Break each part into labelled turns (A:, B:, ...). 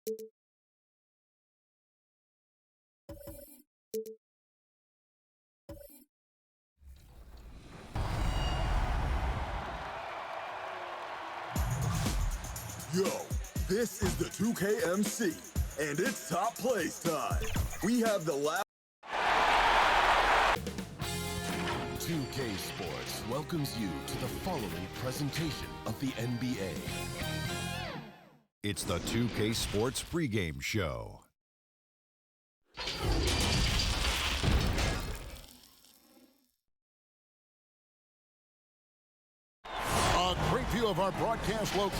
A: Yo, this is the 2KMC, and it's top plays time. We have the last
B: 2K Sports welcomes you to the following presentation of the NBA. It's the 2K Sports pregame show.
C: A great view of our broadcast local.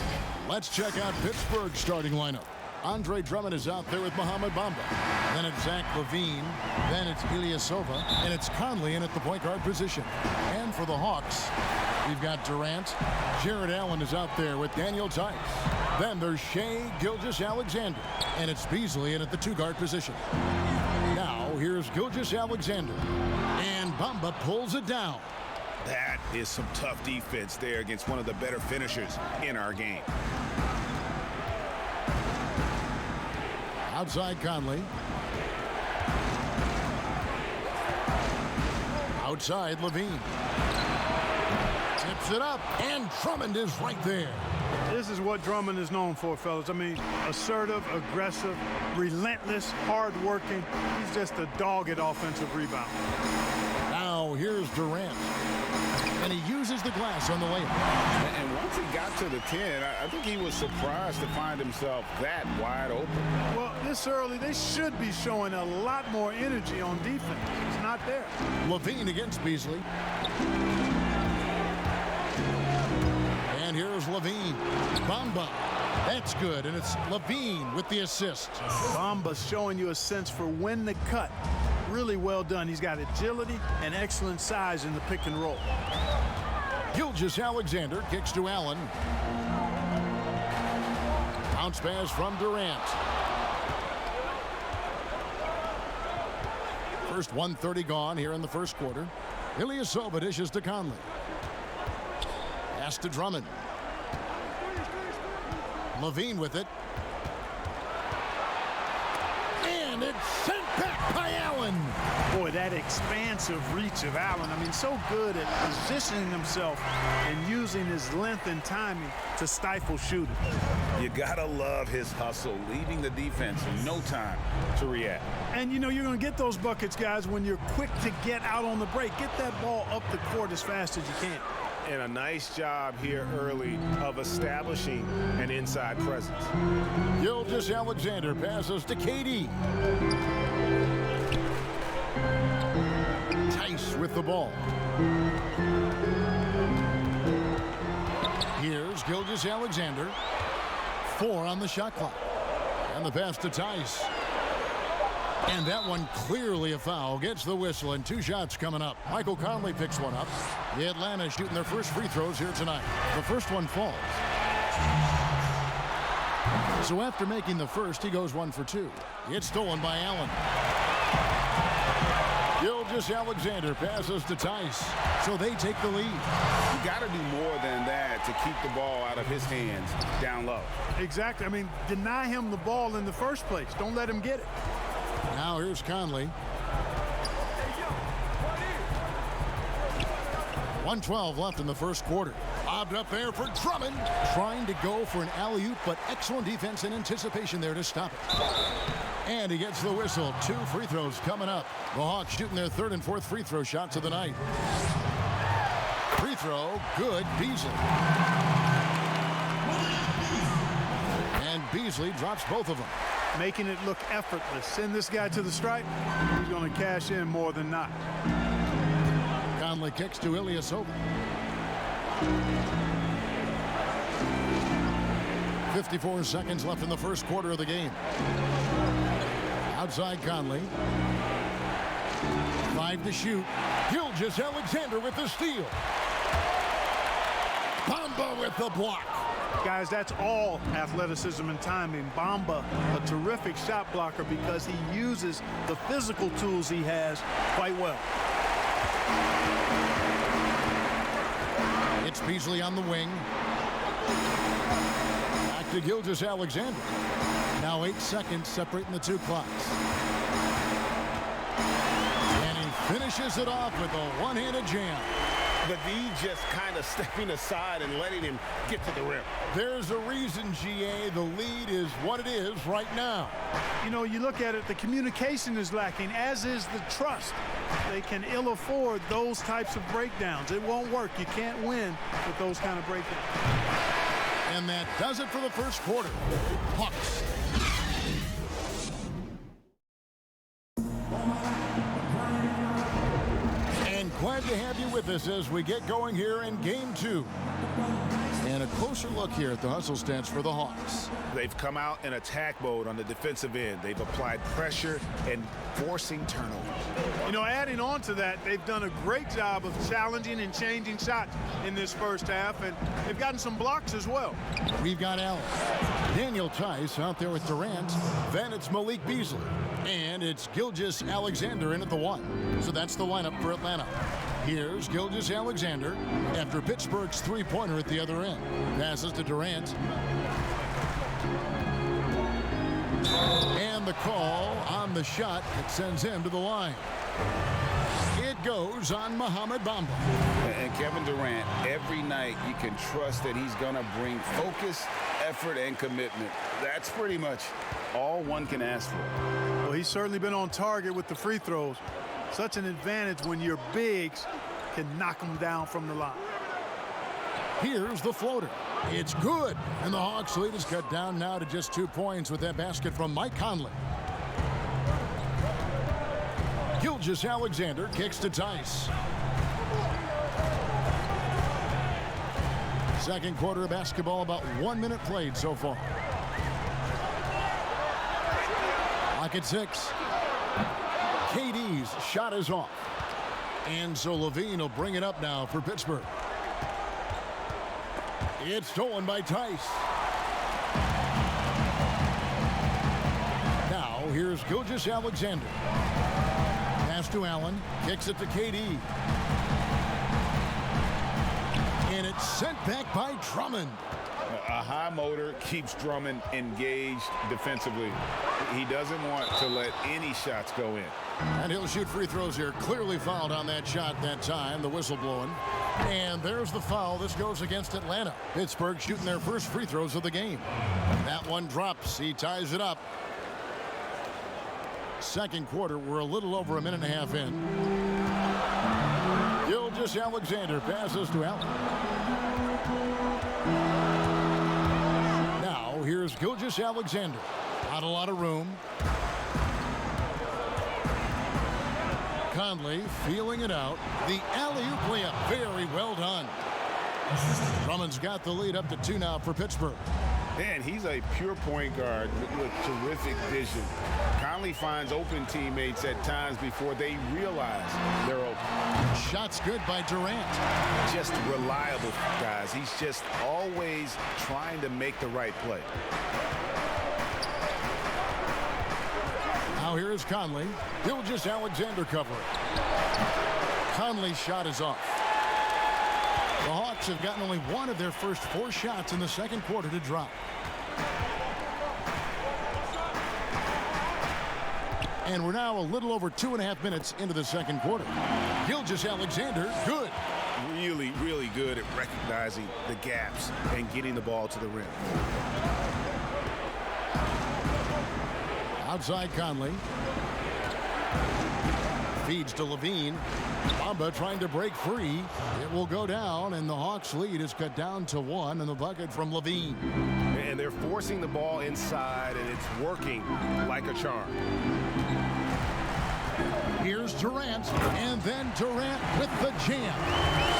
C: Let's check out Pittsburgh's starting lineup. Andre Drummond is out there with Mohamed Bamba. Then it's Zach LaVine. Then it's Ilyasova. And it's Conley in at the point guard position. And for the Hawks, we've got Durant. Jared Allen is out there with Daniel Tice. Then there's Shai Gilgeous-Alexander. And it's Beasley in at the two-guard position. Now, here's Gilgeous-Alexander. And Bamba pulls it down.
D: That is some tough defense there against one of the better finishers in our game.
C: Outside Conley. Outside LaVine. Tips it up, and Drummond is right there.
E: This is what Drummond is known for, fellas. I mean, assertive, aggressive, relentless, hard-working. He's just a dogged offensive rebounder.
C: Now here's Durant. And he uses the glass on the layup.
D: And once he got to the 10, I think he was surprised to find himself that wide open.
E: Well, this early, they should be showing a lot more energy on defense. It's not there.
C: LaVine against Beasley. And here's LaVine. Bamba. That's good, and it's LaVine with the assist.
E: Bamba's showing you a sense for when to cut. Really well done. He's got agility and excellent size in the pick and roll.
C: Gilgeous-Alexander kicks to Allen. Bounce pass from Durant. First 1:30 gone here in the first quarter. Ilyasova dishes to Conley. Pass to Drummond. LaVine with it. And it's sent back by Allen.
E: Boy, that expansive reach of Allen. I mean, so good at positioning himself and using his length and timing to stifle shooting.
D: You gotta love his hustle, leaving the defense in no time to react.
E: And, you know, you're going to get those buckets, guys, when you're quick to get out on the break. Get that ball up the court as fast as you can.
D: And a nice job here early of establishing an inside presence.
C: Gilgeous-Alexander passes to KD. Tice with the ball. Here's Gilgeous-Alexander. 4 on the shot clock. And the pass to Tice. And that one clearly a foul. Gets the whistle, and 2 shots coming up. Michael Conley picks one up. The Atlanta shooting their first free throws here tonight. The first one falls. So after making the first, he goes 1 for 2. It's stolen by Allen. Gilgeous-Alexander passes to Tice. So they take the lead.
D: You got to do more than that to keep the ball out of his hands down low.
E: Exactly. I mean, deny him the ball in the first place. Don't let him get it.
C: Now here's Conley. 1:12 left in the first quarter. Bobbed up there for Drummond. Trying to go for an alley-oop, but excellent defense and anticipation there to stop it. And he gets the whistle. 2 free throws coming up. The Hawks shooting their 3rd and 4th free throw shots of the night. Free throw, good, Beasley. And Beasley drops both of them.
E: Making it look effortless. Send this guy to the stripe. He's going to cash in more than not.
C: Conley kicks to Ilyasova. 54 seconds left in the first quarter of the game. Outside Conley. 5 to shoot. Gilgeous-Alexander with the steal. Bamba with the block.
E: Guys, that's all athleticism and timing. Bamba, a terrific shot blocker because he uses the physical tools he has quite well.
C: It's Beasley on the wing. Back to Gilgeous-Alexander. Now 8 seconds separating the two clocks. And he finishes it off with a one-handed jam.
D: The D just kind of stepping aside and letting him get to the rim.
C: There's a reason, GA, the lead is what it is right now.
E: You know, you look at it, the communication is lacking, as is the trust. They can ill afford those types of breakdowns. It won't work. You can't win with those kind of breakdowns.
C: And that does it for the first quarter. Hawks. And glad to have you with us as we get going here in game 2. And a closer look here at the hustle stats for the Hawks.
D: They've come out in attack mode on the defensive end. They've applied pressure and forcing turnovers.
E: You know, adding on to that, they've done a great job of challenging and changing shots in this first half, and they've gotten some blocks as well.
C: We've got Allen. Daniel Tice out there with Durant. Then it's Malik Beasley. And it's Gilgeous-Alexander in at the 1. So that's the lineup for Atlanta. Here's Gilgeous-Alexander after Pittsburgh's three-pointer at the other end. Passes to Durant. And the call on the shot that sends him to the line. It goes on Mohamed Bamba.
D: And Kevin Durant, every night you can trust that he's going to bring focus, effort, and commitment. That's pretty much all one can ask for.
E: Well, he's certainly been on target with the free throws. Such an advantage when your bigs can knock them down from the line.
C: Here's the floater. It's good. And the Hawks lead is cut down now to just 2 points with that basket from Mike Conley. Gilgeous-Alexander kicks to Tice. Second quarter of basketball, about 1 minute played so far. Clock at 6. KD's shot is off. And so Levine will bring it up now for Pittsburgh. It's stolen by Tice. Now here's Gilgeous-Alexander. Pass to Allen. Kicks it to KD. And it's sent back by Drummond.
D: A high motor keeps Drummond engaged defensively. He doesn't want to let any shots go in.
C: And he'll shoot free throws here. Clearly fouled on that shot that time. The whistle blowing. And there's the foul. This goes against Atlanta. Pittsburgh shooting their first free throws of the game. That one drops. He ties it up. Second quarter, we're a little over a minute and a half in. Gilgeous-Alexander passes to Allen. Now here's Gilgeous-Alexander. Not a lot of room. Conley feeling it out. The alley-oop layup, very well done. Drummond's got the lead up to 2 now for Pittsburgh.
D: Man, he's a pure point guard with terrific vision. Conley finds open teammates at times before they realize they're open.
C: Shots good by Durant.
D: Just reliable, guys. He's just always trying to make the right play.
C: Now here is Conley. Gilgeous-Alexander covering. Conley's shot is off. The Hawks have gotten only one of their first 4 shots in the second quarter to drop. And we're now a little over 2.5 minutes into the second quarter. Gilgeous-Alexander, good.
D: Really, really good at recognizing the gaps and getting the ball to the rim.
C: Outside Conley. Feeds to Levine. Bamba trying to break free. It will go down, and the Hawks lead is cut down to 1, and the bucket from Levine.
D: And they're forcing the ball inside, and it's working like a charm.
C: Here's Durant, and then Durant with the jam.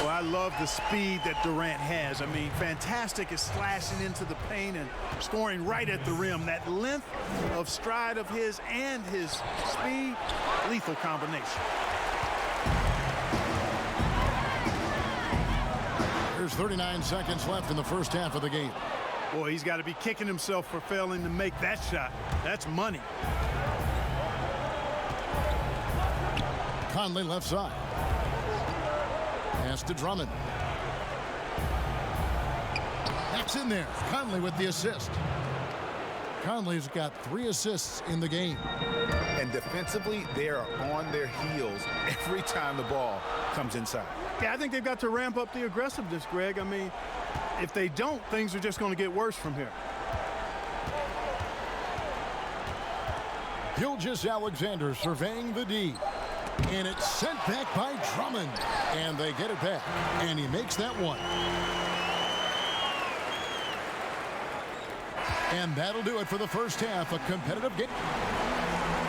E: Well, I love the speed that Durant has. I mean, fantastic at slashing into the paint and scoring right at the rim. That length of stride of his and his speed, lethal combination.
C: There's 39 seconds left in the first half of the game.
E: Boy, he's got to be kicking himself for failing to make that shot. That's money.
C: Conley left side. Pass to Drummond. That It's in there. Conley with the assist. Conley's got 3 assists in the game.
D: And defensively, they are on their heels every time the ball comes inside.
E: Yeah, I think they've got to ramp up the aggressiveness, Greg. I mean, if they don't, things are just going to get worse from here.
C: Gilgeous-Alexander surveying the D. And it's sent back by Drummond. And they get it back. And he makes that one. And that'll do it for the first half. A competitive game.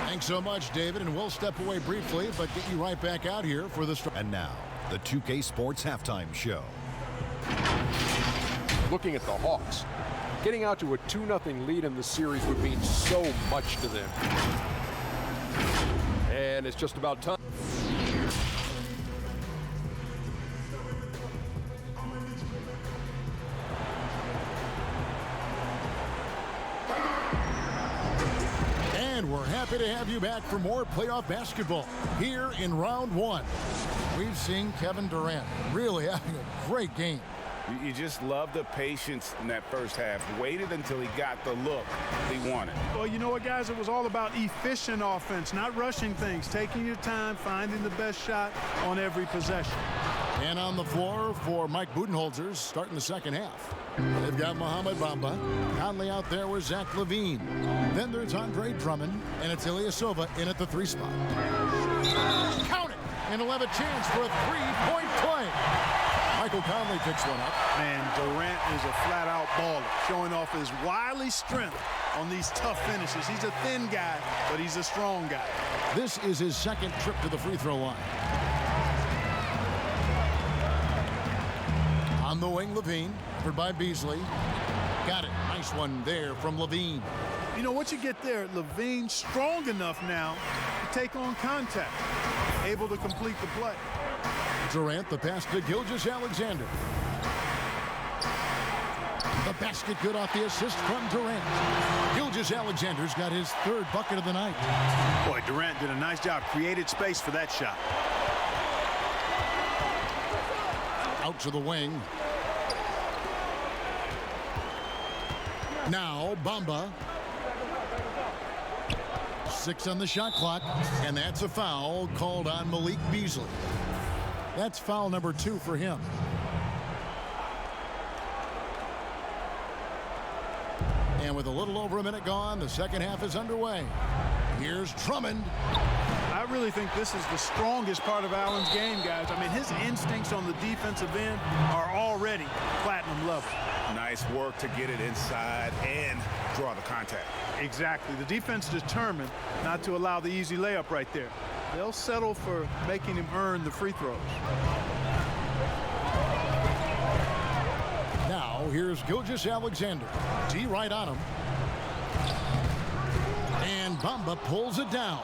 C: Thanks so much, David. And we'll step away briefly, but get you right back out here for the...
F: And now, the 2K Sports Halftime Show.
G: Looking at the Hawks, getting out to a 2-0 lead in the series would mean so much to them. And it's just about time.
C: And we're happy to have you back for more playoff basketball here in round 1. We've seen Kevin Durant really having a great game.
D: You just love the patience in that first half. Waited until he got the look he wanted.
E: Well, you know what, guys? It was all about efficient offense, not rushing things, taking your time, finding the best shot on every possession.
C: And on the floor for Mike Budenholzer starting the second half. They've got Mohamed Bamba. Conley out there with Zach LaVine. Then there's Andre Drummond, and it's Ilyasova in at the 3 spot. Count it! And he'll have a chance for a 3-point play. Michael Conley picks one up.
E: Man, Durant is a flat-out baller, showing off his wily strength on these tough finishes. He's a thin guy, but he's a strong guy.
C: This is his second trip to the free throw line. On the wing, LaVine, covered by Beasley. Got it. Nice one there from LaVine.
E: You know what you get there? LaVine strong enough now to take on contact, able to complete the play.
C: Durant, the pass to Gilgeous-Alexander. The basket good off the assist from Durant. Gilgeous-Alexander's got his 3rd bucket of the night.
E: Boy, Durant did a nice job, created space for that shot.
C: Out to the wing. Now, Bamba. 6 on the shot clock, and that's a foul called on Malik Beasley. That's foul number 2 for him. And with a little over a minute gone, the second half is underway. Here's Drummond.
E: I really think this is the strongest part of Allen's game, guys. I mean, his instincts on the defensive end are already platinum level.
D: Nice work to get it inside and draw the contact.
E: Exactly. The defense determined not to allow the easy layup right there. They'll settle for making him earn the free throws.
C: Now, here's Gilgeous-Alexander. D right on him. And Bamba pulls it down.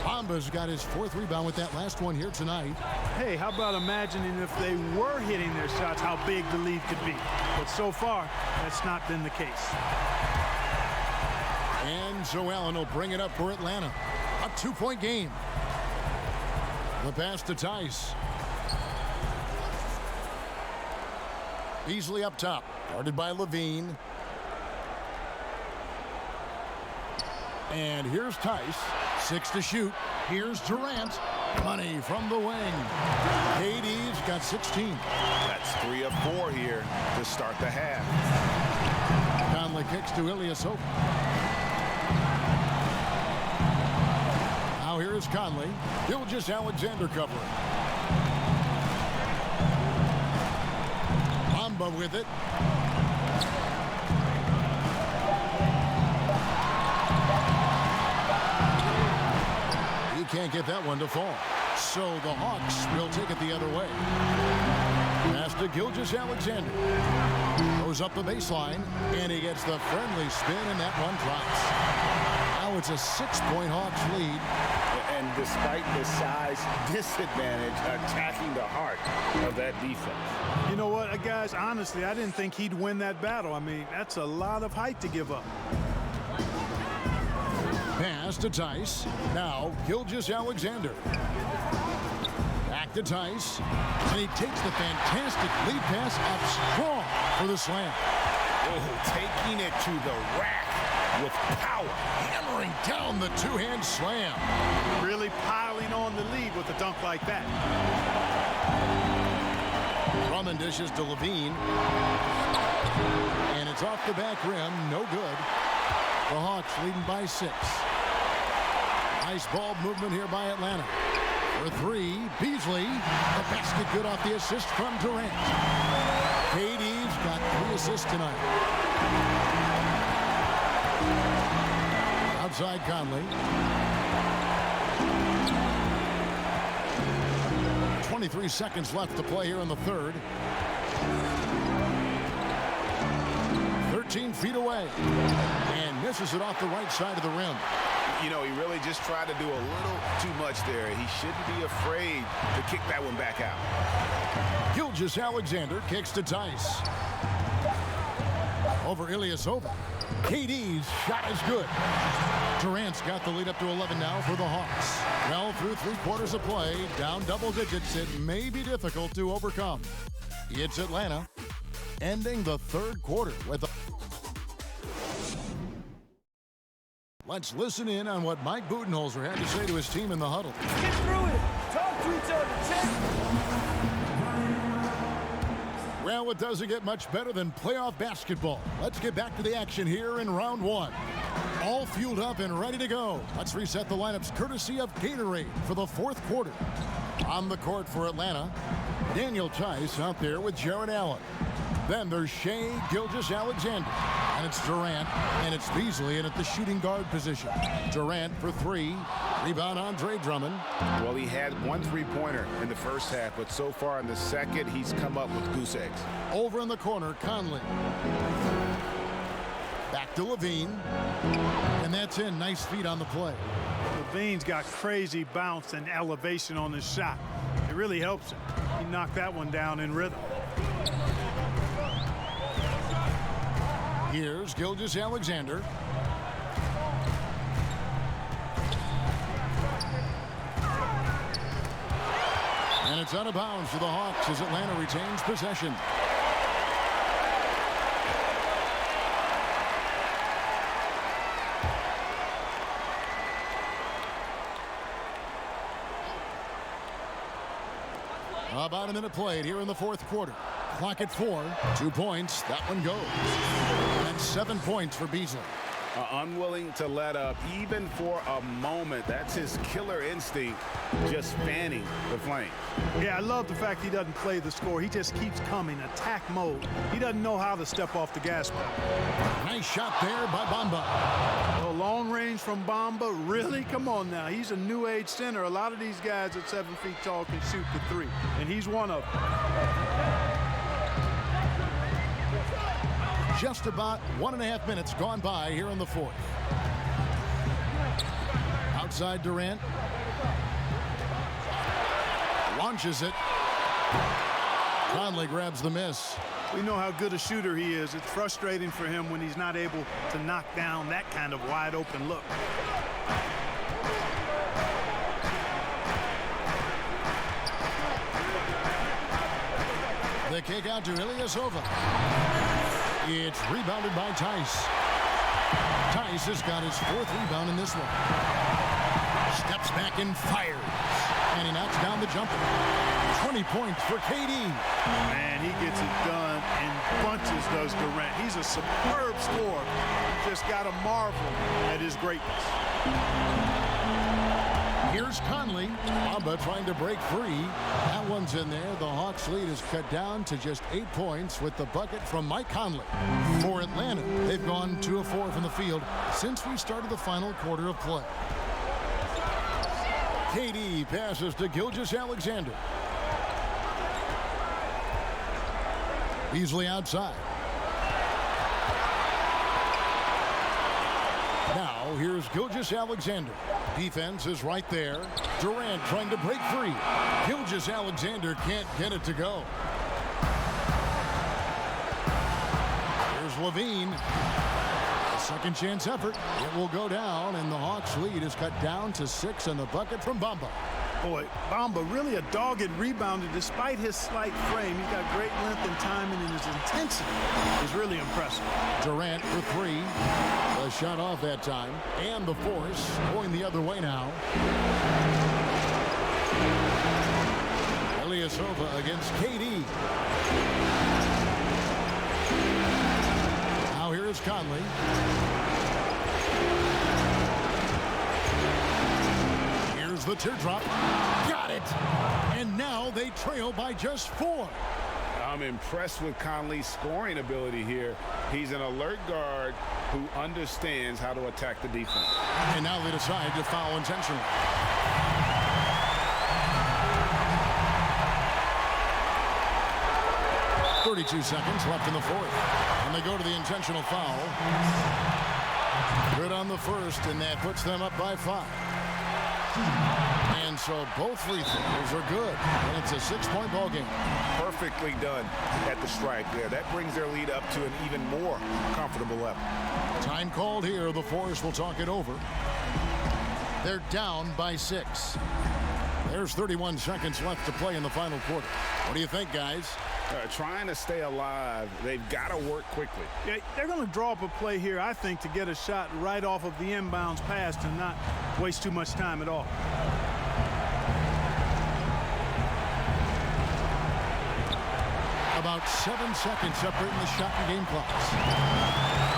C: Bamba's got his 4th rebound with that last one here tonight.
E: Hey, how about imagining if they were hitting their shots, how big the lead could be. But so far, that's not been the case.
C: And so Allen will bring it up for Atlanta. A 2-point game. The pass to Tice. Beasley up top, guarded by LaVine. And here's Tice. 6 to shoot. Here's Durant. Money from the wing. KD's got 16.
D: That's 3 of 4 here to start the half.
C: Conley kicks to Ilyasova. Now here is Conley. Gilgeous-Alexander covering. Bamba with it. He can't get that one to fall. So the Hawks will take it the other way. Pass to Gilgeous-Alexander. Goes up the baseline, and he gets the friendly spin, and that one drops. Now it's a 6-point Hawks lead.
D: And despite the size disadvantage, attacking the heart of that defense.
E: You know what, guys, honestly, I didn't think he'd win that battle. I mean, that's a lot of height to give up.
C: Pass to Tice. Now Gilgeous-Alexander. Back to Tice. And he takes the fantastic lead pass up strong. for the slam.
D: Oh, taking it to the rack with power.
C: Hammering down the two-hand slam.
E: Really piling on the lead with a dunk like that.
C: Drummond dishes to Levine. And it's off the back rim. No good. The Hawks leading by 6. Nice ball movement here by Atlanta. For 3, Beasley. The basket good off the assist from Durant. KD's got 3 assists tonight. Outside Conley. 23 seconds left to play here in the third. 13 feet away. And misses it off the right side of the rim.
D: You know, he really just tried to do a little too much there. He shouldn't be afraid to kick that one back out.
C: Gilgeous-Alexander kicks to Tice. Over Ilyasova. KD's shot is good. Durant's got the lead up to 11 now for the Hawks. Well, through 3 quarters of play, down double digits, it may be difficult to overcome. It's Atlanta, ending the third quarter with a... Let's listen in on what Mike Budenholzer had to say to his team in the huddle.
H: Get through it. Talk to each other. Check.
C: Well, it doesn't get much better than playoff basketball. Let's get back to the action here in round 1. All fueled up and ready to go. Let's reset the lineups courtesy of Gatorade for the 4th quarter. On the court for Atlanta, Daniel Tice out there with Jared Allen. Then there's Shai Gilgeous-Alexander. And it's Durant, and it's Beasley in at the shooting guard position. Durant for 3. Rebound Andre Drummond.
D: Well, he had 1 3-pointer in the first half, but so far in the second, he's come up with goose eggs.
C: Over in the corner, Conley. Back to Levine. And that's in. Nice feet on the play.
E: Levine's got crazy bounce and elevation on his shot. It really helps him. He knocked that one down in rhythm.
C: Here's Gilgeous-Alexander. And it's out of bounds for the Hawks as Atlanta retains possession. About a minute played here in the 4th quarter. Clock at 4. 2 points. That one goes. And 7 points for Beasley.
D: Unwilling to let up even for a moment. That's his killer instinct, just fanning the flame.
E: Yeah, I love the fact he doesn't play the score. He just keeps coming, attack mode. He doesn't know how to step off the gas pedal.
C: Nice shot there by Bamba.
E: Oh, long range from Bamba, really? Come on now. He's a new age center. A lot of these guys at 7 feet tall can shoot the 3, and he's one of them.
C: Just about 1.5 minutes gone by here in the 4th. Outside Durant. Launches it. Conley grabs the miss.
E: We know how good a shooter he is. It's frustrating for him when he's not able to knock down that kind of wide open look.
C: The kick out to Ilyasova. It's rebounded by Tice. Tice has got his 4th rebound in this one. Steps back and fires. And he knocks down the jumper. 20 points for KD.
E: Man, he gets it done in bunches, does Durant. He's a superb scorer. You just got to marvel at his greatness.
C: Here's Conley. Bamba trying to break free. That one's in there. The Hawks lead is cut down to just 8 points with the bucket from Mike Conley. For Atlanta, they've gone 2 of 4 from the field since we started the final quarter of play. KD passes to Gilgeous-Alexander. Beasley outside. Now here's Gilgeous-Alexander. Defense is right there. Durant trying to break free. Gilgeous-Alexander can't get it to go. Here's Levine. A second chance effort. It will go down, and the Hawks lead is cut down to 6 on the bucket from Bamba.
E: Boy, Bamba really a dogged rebounder despite his slight frame. He's got great length and timing, and his intensity is really impressive.
C: Durant for three. A shot off that time. And the force going the other way now. Ilyasova against KD. Now here is Conley. Here's the teardrop. Got it. And now they trail by just 4.
D: I'm impressed with Conley's scoring ability here. He's an alert guard who understands how to attack the defense.
C: And now they decide to foul intentionally. .32 seconds left in the fourth. And they go to the intentional foul. Good on the first, and that puts them up by 5. And so both free throws are good. And it's a 6-point ball game.
D: Perfectly done at the strike there. That brings their lead up to an even more comfortable level.
C: Time called here. The Force will talk it over. They're down by 6. There's 31 seconds left to play in the final quarter. What do you think, guys?
D: Trying to stay alive, they've got to work quickly.
E: Yeah, they're going to draw up a play here, I think, to get a shot right off of the inbounds pass and not waste too much time at all.
C: About 7 seconds separating the shot and game clocks.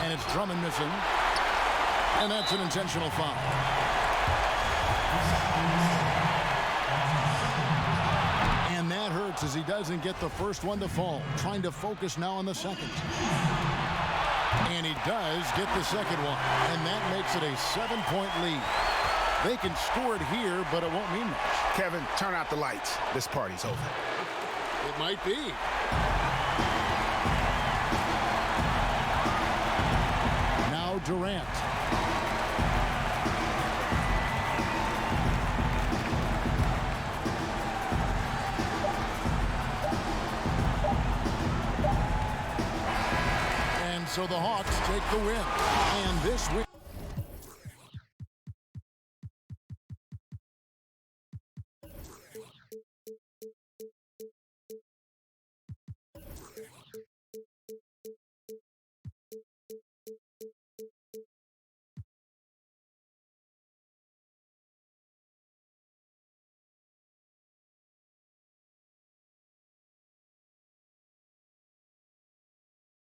C: And it's Drummond missing. And that's an intentional foul. And that hurts as he doesn't get the first one to fall. Trying to focus now on the second. And he does get the second one. And that makes it a 7-point lead. They can score it here, but it won't mean much.
D: Kevin, turn out the lights. This party's over.
C: It might be. Now Durant. And so the Hawks take the win. And this win.